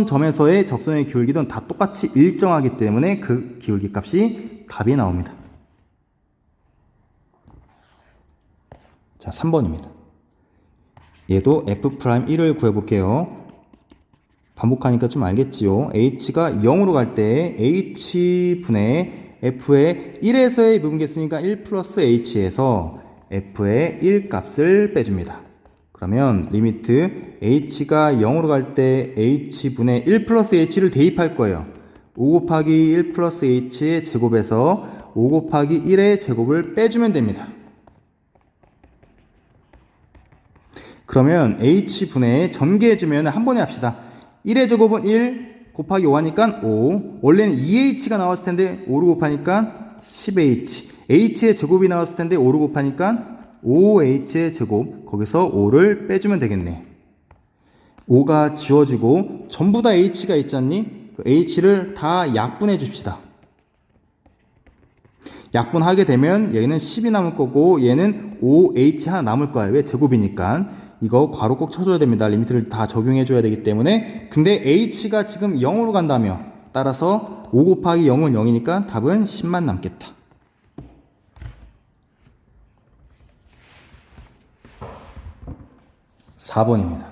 점에서의 접선의 기울기든 다 똑같이 일정하기 때문에 그 기울기 값이 답이 나옵니다. 자, 3번입니다. 얘도 f'1을 구해볼게요. 반복하니까 좀 알겠지요. h가 0으로 갈 때 h분의 f의 1에서의 미분계수니까 1 플러스 h에서 f의 1 값을 빼줍니다. 그러면 리미트 h가 0으로 갈 때 h분의 1 플러스 h를 대입할 거예요. 5 곱하기 1 플러스 h의 제곱에서 5 곱하기 1의 제곱을 빼주면 됩니다. 그러면 h분의 전개해주면 한 번에 합시다. 1의 제곱은 1 곱하기 5 하니까 5. 원래는 2h가 나왔을 텐데 5를 곱하니까 10h. h의 제곱이 나왔을 텐데 5를 곱하니까 5h의 제곱. 거기서 5를 빼주면 되겠네. 5가 지워지고 전부 다 h가 있잖니? 그 h를 다 약분해 줍시다. 약분하게 되면 얘는 10이 남을 거고 얘는 5h 하나 남을 거야. 왜? 제곱이니까. 이거 괄호 꼭 쳐줘야 됩니다. 리미트를 다 적용해 줘야 되기 때문에. 근데 h가 지금 0으로 간다며. 따라서 5 곱하기 0은 0이니까 답은 10만 남겠다. 4번입니다.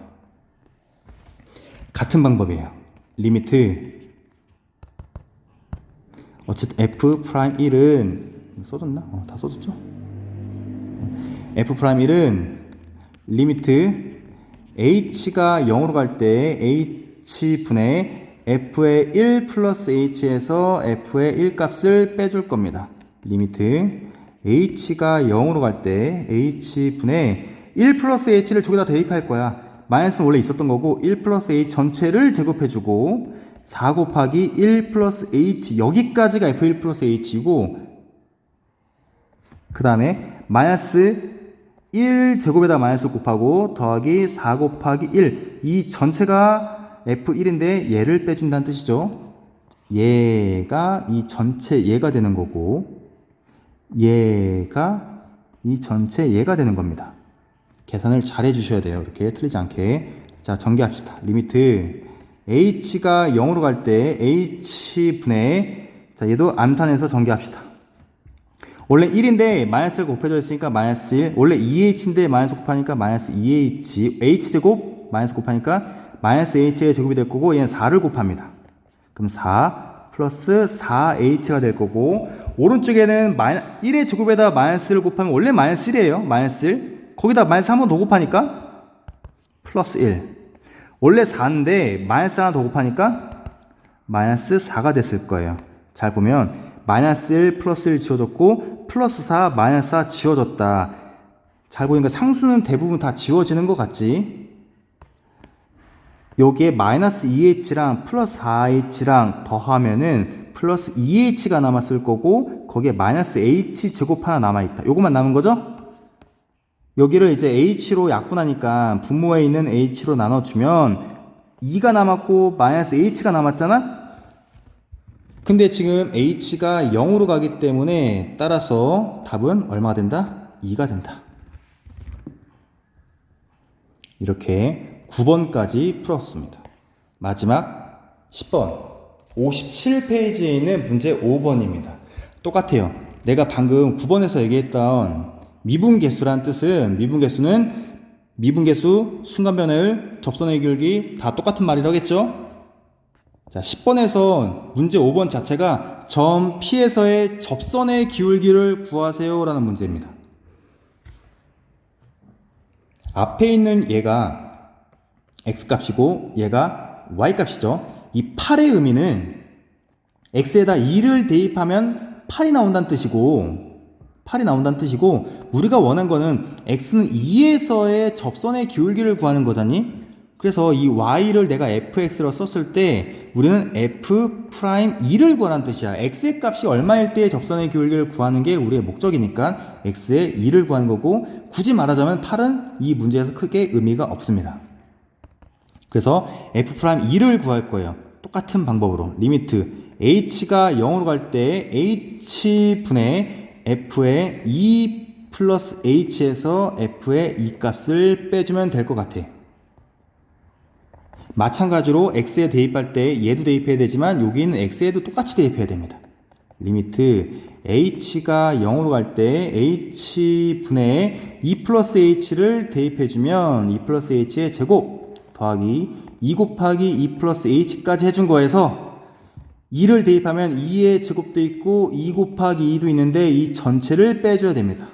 같은 방법이에요. 리미트 어쨌든 f'1은 써줬나? 다 써줬죠? F'1은 리미트 h가 0으로 갈 때 h분의 f의 1 플러스 h에서 f의 1 값을 빼줄 겁니다. 리미트 h가 0으로 갈 때 h분의 1 플러스 h를 저기다 대입할 거야. 마이너스는 원래 있었던 거고 1 플러스 h 전체를 제곱해주고 4 곱하기 1 플러스 h 여기까지가 f1 플러스 h이고 그 다음에 마이너스 1 제곱에다 마이너스 곱하고 더하기 4 곱하기 1 이 전체가 f1인데 얘를 빼준다는 뜻이죠. 얘가 이 전체 얘가 되는 거고 얘가 이 전체 얘가 되는 겁니다. 계산을 잘 해주셔야 돼요. 이렇게 틀리지 않게. 자, 전개합시다. 리미트 h가 0으로 갈 때 h분의 자 얘도 암산해서 전개합시다. 원래 1인데 마이너스를 곱해져 있으니까 마이너스 1 원래 2h인데 마이너스 곱하니까 마이너스 2h h제곱 마이너스 곱하니까 마이너스 h의 제곱이 될 거고 얘는 4를 곱합니다. 그럼 4 플러스 4h가 될 거고 오른쪽에는 1의 제곱에다 마이너스를 곱하면 원래 마이너스 1이에요. 마이너스 1 거기다 마이너스 한 번 더 곱하니까 플러스 1 원래 4인데 마이너스 하나 더 곱하니까 마이너스 4가 됐을 거예요. 잘 보면 마이너스 1 플러스 1 지워졌고 플러스 4 마이너스 4 지워졌다. 잘 보니까 상수는 대부분 다 지워지는 것 같지? 여기에 마이너스 2h랑 플러스 4h랑 더하면은 플러스 2h가 남았을 거고 거기에 마이너스 h 제곱 하나 남아있다. 요것만 남은 거죠? 여기를 이제 h로 약분하니까 분모에 있는 h로 나눠주면 2가 남았고 마이너스 h가 남았잖아? 근데 지금 h가 0으로 가기 때문에 따라서 답은 얼마가 된다? 2가 된다. 이렇게 9번까지 풀었습니다. 마지막 10번 57페이지에 있는 문제 5번입니다. 똑같아요. 내가 방금 9번에서 얘기했던 미분계수란 뜻은 미분계수는 미분계수, 순간변화율, 접선의 기울기 다 똑같은 말이라고 했죠? 자, 10번에서 문제 5번 자체가 점 P에서의 접선의 기울기를 구하세요 라는 문제입니다. 앞에 있는 얘가 X값이고 얘가 Y값이죠. 이 8의 의미는 X에다 2를 대입하면 8이 나온다는 뜻이고 우리가 원한 거는 X는 2에서의 접선의 기울기를 구하는 거잖니? 그래서 이 y를 내가 fx로 썼을 때 우리는 f'2를 구하라는 뜻이야. x의 값이 얼마일 때 접선의 기울기를 구하는 게 우리의 목적이니까 x의 2를 구하는 거고 굳이 말하자면 8은 이 문제에서 크게 의미가 없습니다. 그래서 f'2를 구할 거예요. 똑같은 방법으로 리미트 h가 0으로 갈 때 h분의 f의 2 플러스 h에서 f의 2 값을 빼주면 될 것 같아. 마찬가지로 x에 대입할 때 얘도 대입해야 되지만 여기는 x에도 똑같이 대입해야 됩니다. 리미트 h가 0으로 갈 때 h분의 2 플러스 h를 대입해주면 2 플러스 h의 제곱 더하기 2 곱하기 2 플러스 h까지 해준 거에서 2를 대입하면 2의 제곱도 있고 2 곱하기 2도 있는데 이 전체를 빼줘야 됩니다.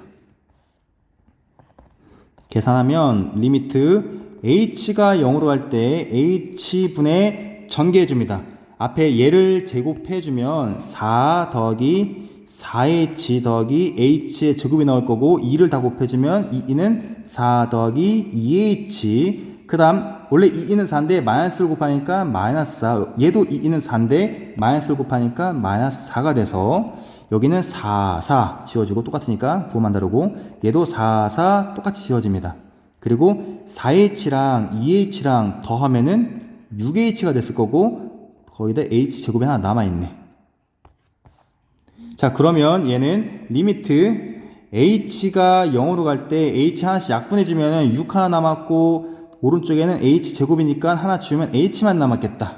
계산하면 리미트 h가 0으로 갈 때 h분의 전개해줍니다. 앞에 얘를 제곱해주면 4 더하기 4h 더하기 h의 제곱이 나올 거고 2를 다 곱해주면 2는 4 더하기 2h 그 다음 원래 2는 4인데 마이너스를 곱하니까 마이너스 4 얘도 2는 4인데 마이너스를 곱하니까 마이너스 4가 돼서 여기는 4, 4 지워지고 똑같으니까 부호만 다르고 얘도 4, 4 똑같이 지워집니다. 그리고 4h랑 2h랑 더하면은 6h가 됐을 거고 거기다 h제곱이 하나 남아있네. 자, 그러면 얘는 리미트 h가 0으로 갈 때 h 하나씩 약분해주면 6 하나 남았고 오른쪽에는 h제곱이니까 하나 지우면 h만 남았겠다.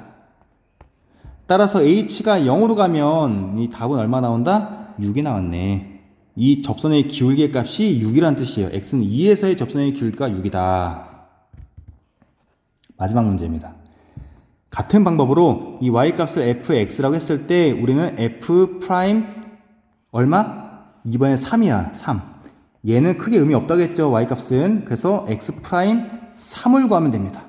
따라서 h가 0으로 가면 이 답은 얼마 나온다? 6이 나왔네. 이 접선의 기울기의 값이 6이라는 뜻이에요. x는 2에서의 접선의 기울기가 6이다. 마지막 문제입니다. 같은 방법으로 이 y값을 fx라고 했을 때 우리는 f' 얼마? 이번에 3이야. 3. 얘는 크게 의미 없다겠죠, y값은. 그래서 x 프라임 3을 구하면 됩니다.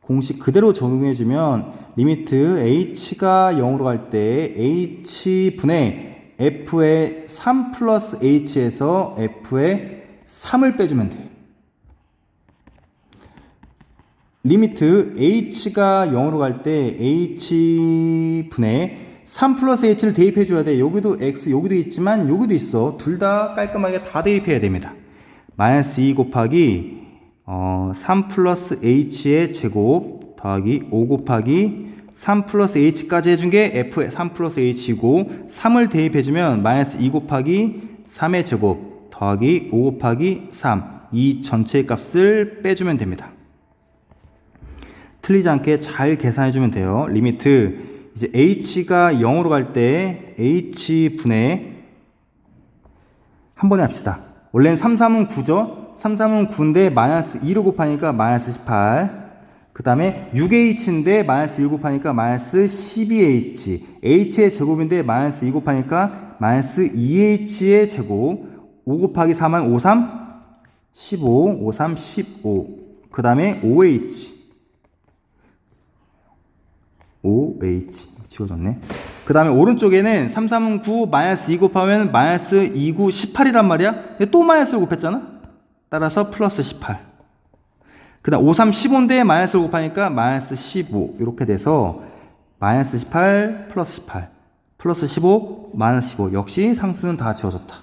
공식 그대로 적용해주면 리미트 h가 0으로 갈 때 h분의 f의 3 플러스 h에서 f의 3을 빼주면 돼요. 리미트 h가 0으로 갈 때 h분의 3 플러스 h를 대입해줘야 돼. 여기도 x, 여기도 있지만 여기도 있어. 둘 다 깔끔하게 다 대입해야 됩니다. 마이너스 2 곱하기 3 플러스 h의 제곱 더하기 5 곱하기 3 플러스 h까지 해준 게 f의 3 플러스 h이고 3을 대입해주면 마이너스 2 곱하기 3의 제곱 더하기 5 곱하기 3 이 전체의 값을 빼주면 됩니다. 틀리지 않게 잘 계산해주면 돼요. 리미트 이제 h가 0으로 갈 때 h분의 한 번에 합시다. 원래는 3, 3은 9죠? 3, 3은 9인데 마이너스 2로 곱하니까 마이너스 18. 그 다음에 6h인데 마이너스 1 곱하니까 마이너스 12h. h의 제곱인데 마이너스 2 곱하니까 마이너스 2h의 제곱. 5 곱하기 3은 5, 3, 15. 5, 3, 15. 그 다음에 5h. 5h 지워졌네. 그 다음에 오른쪽에는 3, 3은 9 마이너스 2 곱하면 마이너스 2, 9, 18이란 말이야. 또 마이너스를 곱했잖아. 따라서 플러스 18. 그 다음 5, 3, 15인데 마이너스를 곱하니까 마이너스 15 이렇게 돼서 마이너스 18 플러스 18 플러스 15 마이너스 15 역시 상수는 다 지워졌다.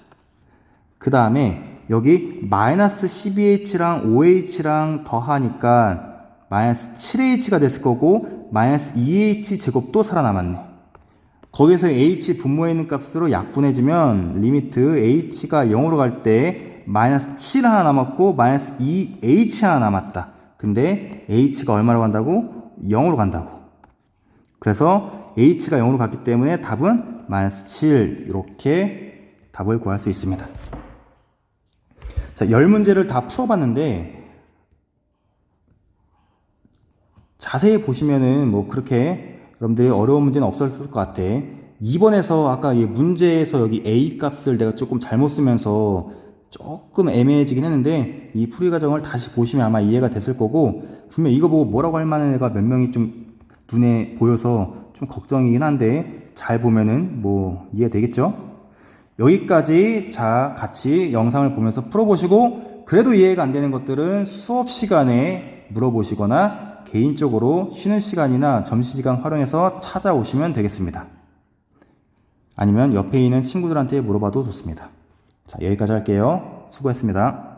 그 다음에 여기 마이너스 12h랑 5h랑 더하니까 마이너스 7h가 됐을 거고 마이너스 2h 제곱도 살아남았네. 거기서 h 분모에 있는 값으로 약분해주면 리미트 h가 0으로 갈 때 마이너스 7 하나 남았고 마이너스 2h 하나 남았다. 근데 h가 얼마로 간다고? 0으로 간다고. 그래서 h가 0으로 갔기 때문에 답은 마이너스 7 이렇게 답을 구할 수 있습니다. 자, 10문제를 다 풀어봤는데 자세히 보시면은 뭐 그렇게 여러분들이 어려운 문제는 없었을 것 같아. 2번에서 아까 이 문제에서 여기 a 값을 내가 조금 잘못 쓰면서 조금 애매해지긴 했는데 이 풀이 과정을 다시 보시면 아마 이해가 됐을 거고 분명 이거 보고 뭐라고 할 만한 애가 몇 명이 좀 눈에 보여서 좀 걱정이긴 한데 잘 보면은 뭐 이해가 되겠죠? 여기까지 자 같이 영상을 보면서 풀어보시고 그래도 이해가 안 되는 것들은 수업 시간에 물어보시거나 개인적으로 쉬는 시간이나 점심시간 활용해서 찾아오시면 되겠습니다. 아니면 옆에 있는 친구들한테 물어봐도 좋습니다. 자, 여기까지 할게요. 수고했습니다.